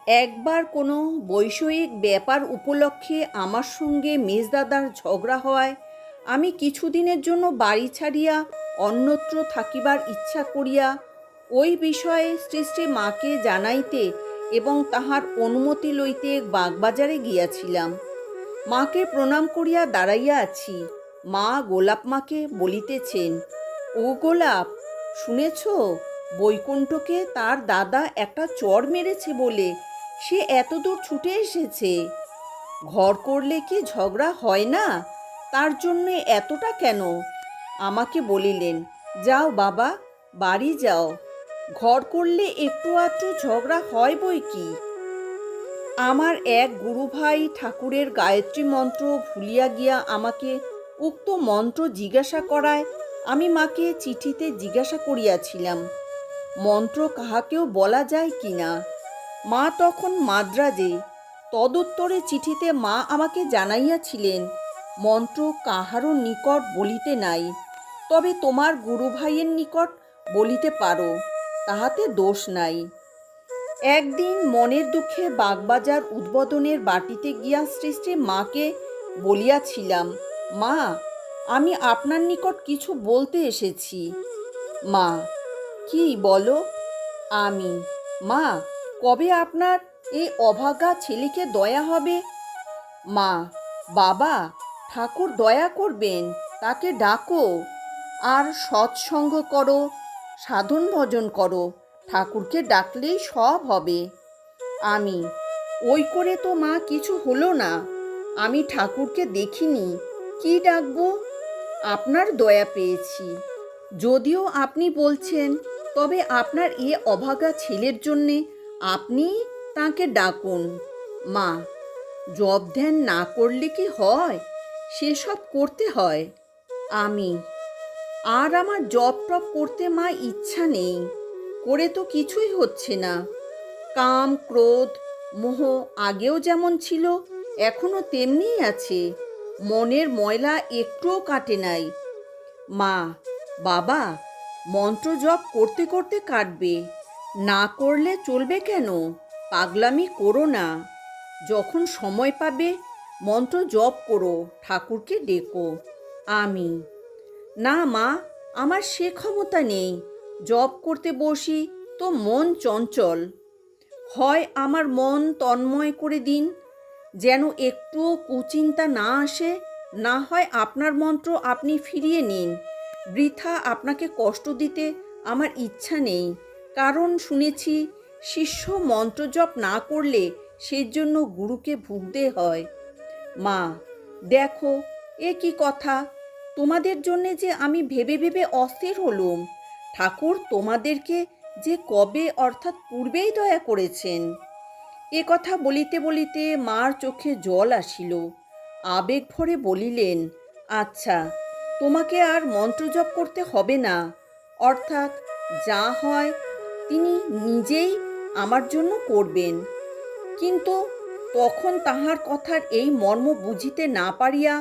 একবার কোনো বৈষয়িক ব্যাপার উপলক্ষে আমার সঙ্গে মেজদাদার ঝগড়া হওয়ায় আমি কিছুদিনের জন্য বাড়ি ছাড়িয়া অন্যত্র থাকিবার ইচ্ছা করিয়া ওই বিষয়ে শ্রী শ্রী মাকে জানাইতে এবং তাহার অনুমতি লইতে বাগবাজারে গিয়াছিলাম। মাকে প্রণাম করিয়া দাঁড়াইয়া আছি। মা গোলাপ মাকে বলিতেছেন, ও গোলাপ, শুনেছ বৈকুণ্ঠকে তার দাদা একটা চড় মেরেছে বলে সে এতদূর ছুটে এসেছে। ঘর করলে কি ঝগড়া হয় না? তার জন্যে এতটা কেন? আমাকে বলিলেন, যাও বাবা, বাড়ি যাও। ঘর করলে একটু আধটু ঝগড়া হয় বই কি। আমার এক গুরুভাই ঠাকুরের গায়ত্রী মন্ত্র ভুলিয়া গিয়া আমাকে উক্ত মন্ত্র জিজ্ঞাসা করায় আমি মাকে চিঠিতে জিজ্ঞাসা করিয়াছিলাম, মন্ত্র কাহাকেও বলা যায় কি না। মা তখন মাদ্রাজে। তদুত্তরে চিঠিতে মা আমাকে জানাইয়াছিলেন, মন্ত্র কাহারও নিকট বলিতে নাই, তবে তোমার গুরুভাইয়ের নিকট বলিতে পারো, তাহাতে দোষ নাই। একদিন মনের দুঃখে বাগবাজার উদ্বোধনের বাটিতে গিয়া শ্রী শ্রী মাকে বলিয়াছিলাম, মা, আমি আপনার নিকট কিছু বলতে এসেছি। মা, কি বলো? আমি, মা, কবে আপনার এই অভাগা ছেলেকে দয়া হবে? মা, বাবা, ঠাকুর দয়া করবেন, তাকে ডাকো, আর সৎসঙ্গ করো, সাধন ভজন করো, ঠাকুরকে ডাকলেই সব হবে। আমি, ওই করে তো মা কিছু হলো না, আমি ঠাকুরকে দেখিনি, কি ডাকবো? আপনার দয়া পেয়েছি, যদিও আপনি বলছেন, তবে আপনার এ অভাগা ছেলের জন্যে আপনি তাকে ডাকুন। মা, জপ ধ্যান না করলে কি হয়? সেসব করতে হয়। আমি, আর আমার জপ টপ করতে মা ইচ্ছা নেই, করে তো কিছুই হচ্ছে না। কাম ক্রোধ মোহ আগেও যেমন ছিল এখনো তেমনিই আছে, মনের ময়লা একটুও কাটে নাই। মা, বাবা, মন্ত্র জপ করতে করতে কাটবে, না করলে চলবে কেন? পাগলামি করো না, যখন সময় পাবে মন্ত্র জপ করো, ঠাকুরকে ডেকো। আমি, না মা, আমার সে ক্ষমতা নেই, জপ করতে বসি তো মন চঞ্চল হয়। আমার মন তন্ময় করে দিন, যেন একটুও কুচিন্তা না আসে, না হয় আপনার মন্ত্র আপনি ফিরিয়ে নিন। বৃথা আপনাকে কষ্ট দিতে আমার ইচ্ছা নেই, কারণ শুনেছি শিষ্য মন্ত্র জপ না করলে সেজন্য গুরুকে ভুগতে হয়। মা, দেখো এ কি কথা, তোমাদের জন্যে যে আমি ভেবে ভেবে অস্থির হলুম। ঠাকুর তোমাদেরকে যে কবে অর্থাৎ পূর্বেই দয়া করেছেন। এ কথা বলিতে বলিতে মার চোখে জল আসিল। আবেগ ভরে বলিলেন, আচ্ছা, তোমাকে আর মন্ত্রজপ করতে হবে না, অর্থাৎ যা হয় তিনি নিজেই আমার জন্য করবেন। কিন্তু তখন তাহার কথার এই মর্ম বুঝিতে না পারিয়া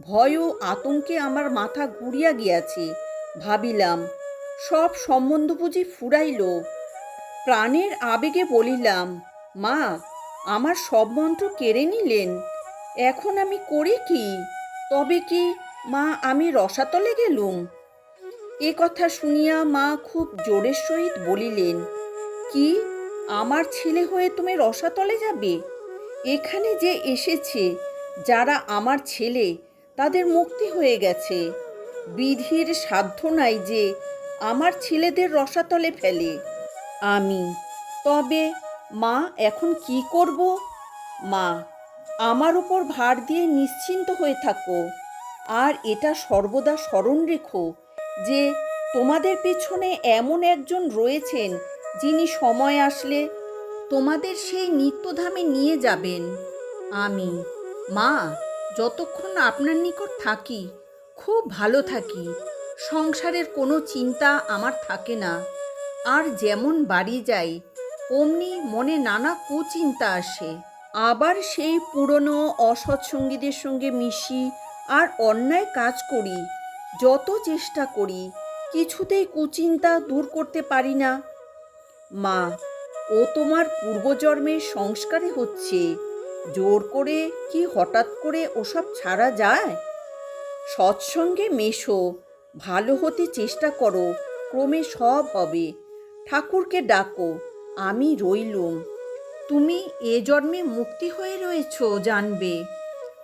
ভয় ও আতঙ্কে আমার মাথা ঘুরিয়া গিয়াছে। ভাবিলাম, সব সম্বন্ধ বুঝি ফুরাইল। প্রাণের আবেগে বলিলাম, মা, আমার সব মন্ত্র কেড়ে নিলেন, এখন আমি করি কি? তবে কি মা আমি রসাতলে গেলুম? এ কথা শুনিয়া মা খুব জোরের সহিত বলিলেন, কি, আমার ছেলে হয়ে তুমি রসাতলে যাবে? এখানে যে এসেছে যারা আমার ছেলে, তাদের মুক্তি হয়ে গেছে, বিধির সাধ্য নাই যে আমার ছেলেদের রসাতলে ফেলে। আমি, তবে মা এখন কি করব? মা, আমার উপর ভার দিয়ে নিশ্চিন্ত হয়ে থাকো, আর এটা সর্বদা স্মরণ রেখো যে তোমাদের পিছনে এমন একজন রয়েছেন যিনি সময় আসলে তোমাদের সেই নিত্যধামে নিয়ে যাবেন। আমি, মা, যতক্ষণ আপনার নিকট থাকি খুব ভালো থাকি, সংসারের কোনো চিন্তা আমার থাকে না, আর যেমন বাড়ি যাই অমনি মনে নানা কুচিন্তা আসে। আবার সেই পুরনো অসৎসঙ্গীদের সঙ্গে মিশি আর অন্যায় কাজ করি, যত চেষ্টা করি কিছুতেই কুচিন্তা দূর করতে পারি না। মা, ও তোমার পূর্বজন্মের সংস্কারে হচ্ছে। জোর করে কি হঠাৎ করে ওসব ছাড়া যায়? সৎসঙ্গে মেশো, ভালো হতে চেষ্টা করো, ক্রমে সব হবে। ঠাকুরকে ডাকো, আমি রইলুম। তুমি এ জন্মে মুক্তি হয়ে রয়েছো জানবে।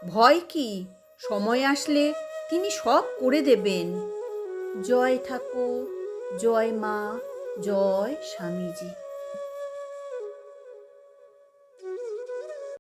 ভয় কি? সময় আসলে তিনি সব করে দেবেন। জয় ঠাকুর, জয় মা, জয় স্বামীজি।